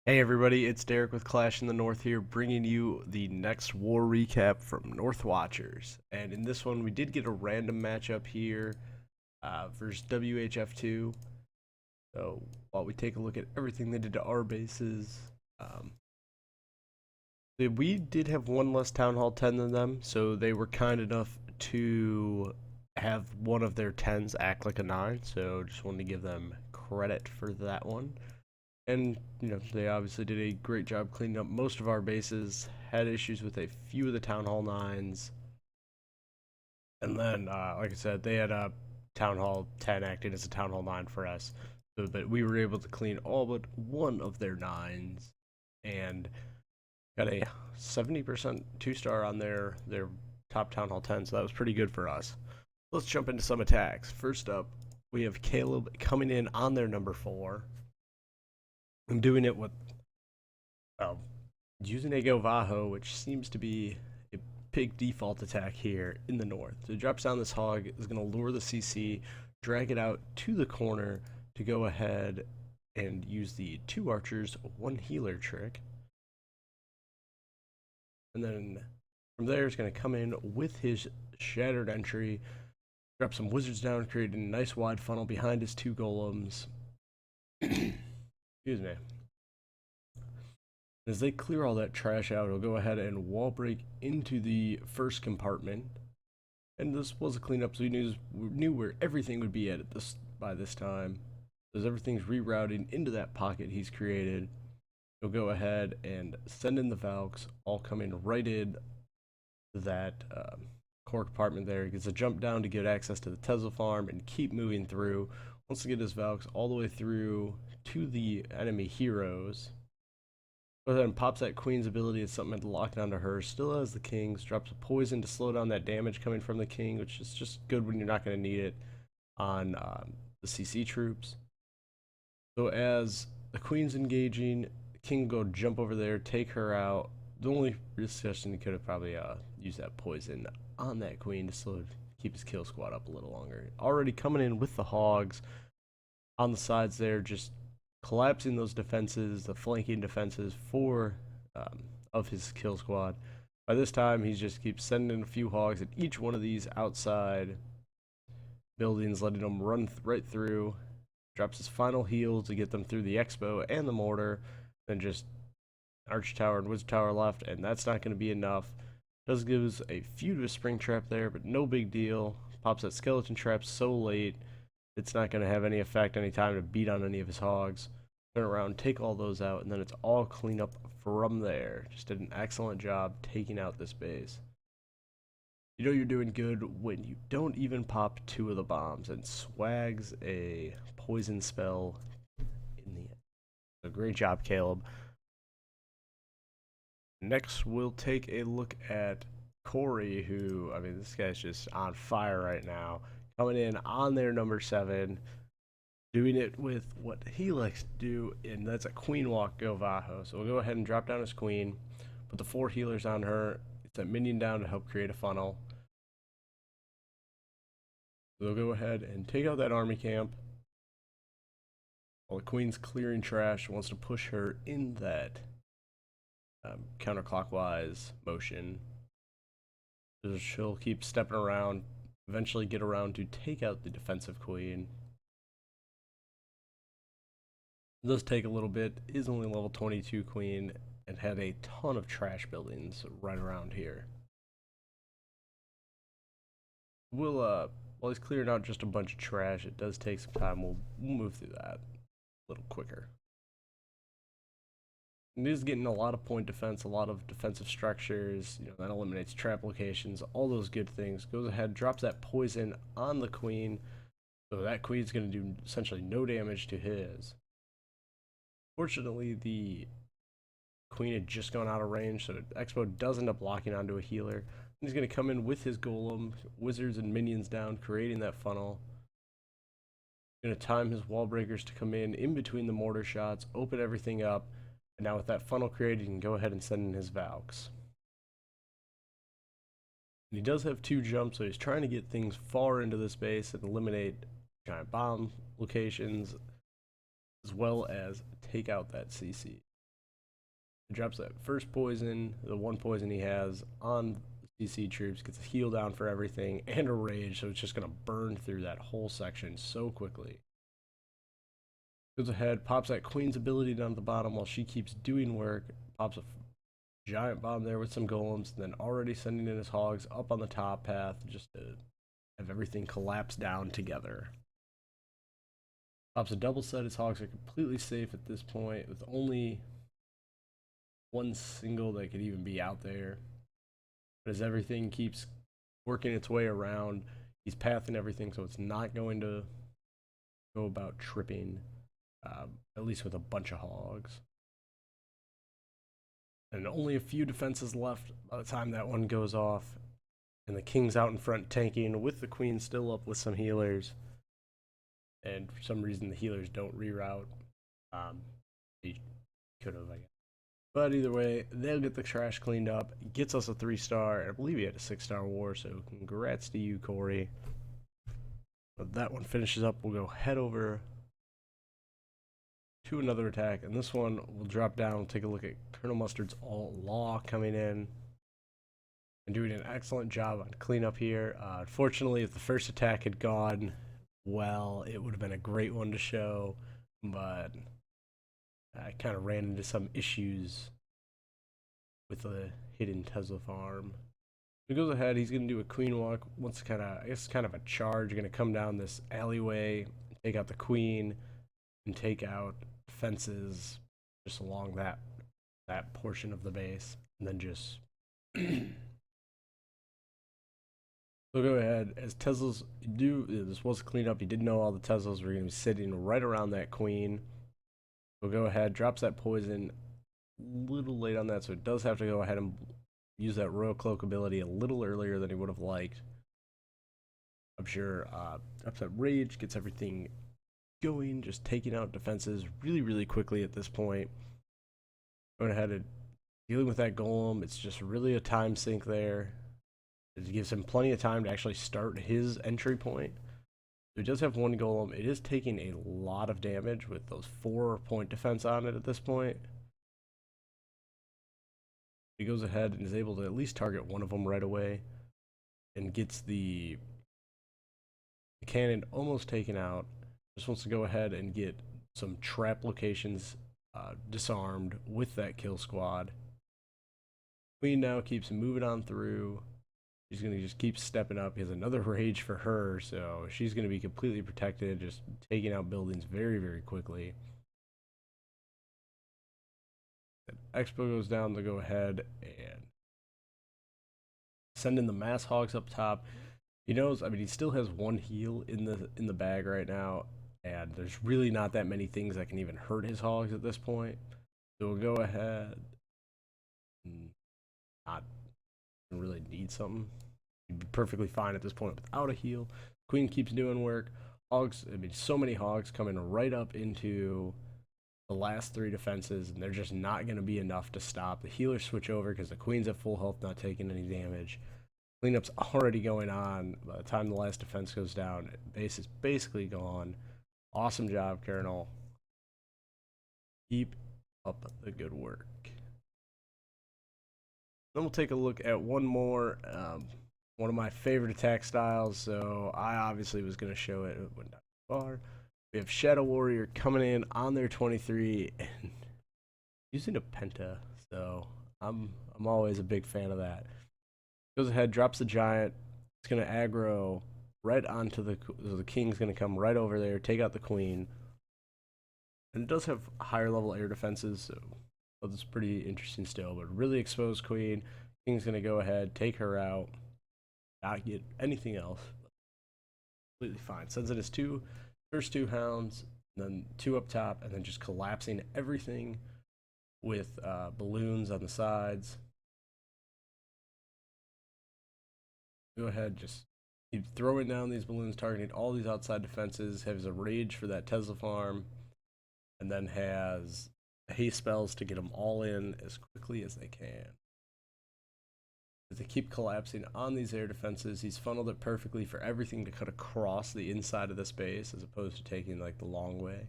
Hey everybody, it's Derek with Clash in the North here, bringing you the next war recap from North Watchers. And in this one, we did get a random matchup here versus WHF2. So while we take a look at everything they did to our bases, we did have one less Town Hall 10 than them, so they were kind enough to have one of their 10s act like a 9. So just wanted to give them credit for that one. And, they obviously did a great job cleaning up most of our bases, had issues with a few of the Town Hall 9s. And then, like I said, they had a Town Hall 10 acting as a Town Hall 9 for us. So that we were able to clean all but one of their 9s and got a 70% 2-star on their top Town Hall 10, so that was pretty good for us. Let's jump into some attacks. First up, we have Caleb coming in on their number 4. I'm doing it with using a Govaho, which seems to be a big default attack here in the north. So it drops down this hog, is going to lure the CC, drag it out to the corner to go ahead and use the 2 archers, 1 healer trick. And then from there, it's going to come in with his shattered entry, drop some wizards down, creating a nice wide funnel behind his 2 golems. Excuse me. As they clear all that trash out, he'll go ahead and wall break into the first compartment. And this was a cleanup, so we knew where everything would be at by this time. As everything's rerouting into that pocket he's created, he'll go ahead and send in the Valks, all coming right in that core compartment there. He gets a jump down to get access to the Tesla farm and keep moving through. Wants to get his Valks all the way through to the enemy heroes. Goes ahead and pops that Queen's ability. It's something to lock onto her. Still has the Kings. Drops a poison to slow down that damage coming from the King, which is just good when you're not going to need it on the CC troops. So as the Queen's engaging, the King will go jump over there, take her out. The only real suggestion he could have probably used that poison on that Queen to keep his kill squad up a little longer. Already coming in with the hogs on the sides there, just collapsing those defenses, the flanking defenses of his kill squad. By this time, he just keeps sending a few hogs at each one of these outside buildings, letting them run right through. Drops his final heal to get them through the expo and the mortar. Then just arch tower and wizard tower left, and that's not going to be enough. Does give us a few to a spring trap there, but no big deal. Pops that skeleton trap so late, it's not going to have any effect any time to beat on any of his hogs. Turn around, take all those out, and then it's all clean up from there. Just did an excellent job taking out this base. You know you're doing good when you don't even pop 2 of the bombs and swags a poison spell in the end. So great job, Caleb. Next, we'll take a look at Cory, who, I mean, this guy's just on fire right now. Coming in on their number 7, doing it with what he likes to do, and that's a Queen Walk Govaho. So we'll go ahead and drop down his Queen, put the 4 healers on her, get that minion down to help create a funnel. So they'll go ahead and take out that army camp. While the Queen's clearing trash, wants to push her in that counterclockwise motion. So she'll keep stepping around, eventually get around to take out the defensive Queen. It does take a little bit, is only level 22 Queen, and had a ton of trash buildings right around here. We'll, while he's clearing out just a bunch of trash, it does take some time. We'll move through that a little quicker. It is getting a lot of point defense, a lot of defensive structures, that eliminates trap locations, all those good things. Goes ahead, drops that poison on the Queen, so that Queen's going to do essentially no damage to his. Fortunately, the Queen had just gone out of range, so Expo does end up locking onto a healer. He's going to come in with his golem, wizards and minions down, creating that funnel. Going to time his wall breakers to come in between the mortar shots, open everything up. And now with that funnel created, he can go ahead and send in his Valks. And he does have 2 jumps, so he's trying to get things far into this base and eliminate giant bomb locations, as well as take out that CC. He drops that first poison, the one poison he has on CC troops, gets a heal down for everything, and a rage, so it's just going to burn through that whole section so quickly. Goes ahead, pops that queen's ability down at the bottom while she keeps doing work, pops a giant bomb there with some golems, and then already sending in his hogs up on the top path just to have everything collapse down together. Pops a double set, his hogs are completely safe at this point with only one single that could even be out there. But as everything keeps working its way around, he's pathing everything so it's not going to go about tripping, at least with a bunch of hogs. And only a few defenses left by the time that one goes off. And the king's out in front tanking with the queen still up with some healers. And for some reason the healers don't reroute. He could have, I guess. But either way, they'll get the trash cleaned up. Gets us a 3-star. I believe he had a 6-star war, so congrats to you, Cory. But that one finishes up. We'll go head over to another attack, and this one will drop down, take a look at Colonel Mustard's alt law coming in and doing an excellent job on cleanup here. Unfortunately, if the first attack had gone well, it would have been a great one to show, but I kind of ran into some issues with the hidden Tesla farm. He goes ahead, he's going to do a queen walk, once kind of, I guess kind of a charge, going to come down this alleyway, take out the queen, and take out fences just along that portion of the base, and then just so go ahead, as Teslas do, this was cleaned up, he didn't know all the Teslas were going to be sitting right around that queen. So go ahead, drops that poison a little late on that, so it does have to go ahead and use that royal cloak ability a little earlier than he would have liked. I'm sure drops that rage, gets everything going, just taking out defenses really quickly at this point. Going ahead and dealing with that golem, it's just really a time sink there. It gives him plenty of time to actually start his entry point. So he does have one golem. It is taking a lot of damage with those 4-point defense on it at this point. He goes ahead and is able to at least target one of them right away and gets the cannon almost taken out. Just wants to go ahead and get some trap locations disarmed with that kill squad. Queen now keeps moving on through. She's going to just keep stepping up. He has another rage for her, so she's going to be completely protected, just taking out buildings very quickly. Expo goes down to go ahead and send in the mass hogs up top. He knows, I mean, he still has one heal in the bag right now, and there's really not that many things that can even hurt his hogs at this point. So we'll go ahead and not really need something. He'd be perfectly fine at this point without a heal. Queen keeps doing work. Hogs, I mean, so many hogs coming right up into the last 3 defenses, and they're just not going to be enough to stop. The healers switch over because the queen's at full health, not taking any damage. Cleanup's already going on. By the time the last defense goes down, base is basically gone. Awesome job, Colonel. Keep up the good work. Then we'll take a look at one more, one of my favorite attack styles. So I obviously was going to show it. It went down far. We have Shadow Warrior coming in on their 23 and using a penta. So I'm always a big fan of that. Goes ahead, drops the giant. It's going to aggro right onto the king's going to come right over there, take out the queen. And it does have higher level air defenses, so that's pretty interesting still. But really exposed queen. King's going to go ahead, take her out, not get anything else. Completely fine. Sends in his first 2 hounds, and then 2 up top, and then just collapsing everything with balloons on the sides. Go ahead, just keep throwing down these balloons, targeting all these outside defenses. Has a rage for that Tesla farm, and then has haste spells to get them all in as quickly as they can. As they keep collapsing on these air defenses, he's funneled it perfectly for everything to cut across the inside of the space, as opposed to taking like the long way.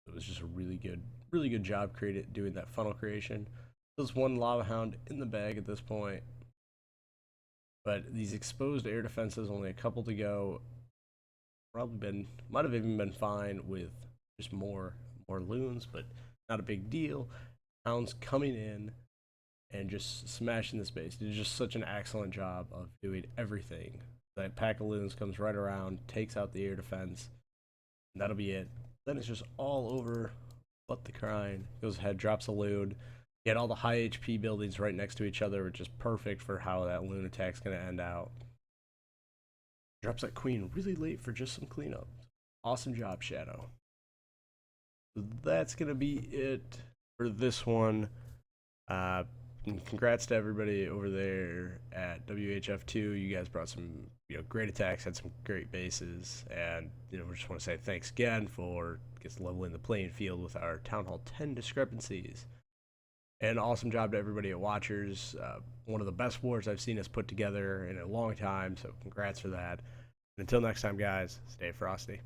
It was just a really good job doing that funnel creation. There's one lava hound in the bag at this point. But these exposed air defenses, only a couple to go. Might have even been fine with just more loons, but not a big deal. Hounds coming in and just smashing this base. Did just such an excellent job of doing everything. That pack of loons comes right around, takes out the air defense, and that'll be it. Then it's just all over but the crying. Goes ahead, drops a loon. You had all the high HP buildings right next to each other, which is perfect for how that loon attack's going to end out. Drops that queen really late for just some cleanup. Awesome job, Shadow. So that's going to be it for this one. And congrats to everybody over there at WHF2. You guys brought some great attacks, had some great bases, and we just want to say thanks again for leveling the playing field with our Town Hall 10 discrepancies. And awesome job to everybody at Watchers. One of the best wars I've seen us put together in a long time, so congrats for that. And until next time, guys, stay frosty.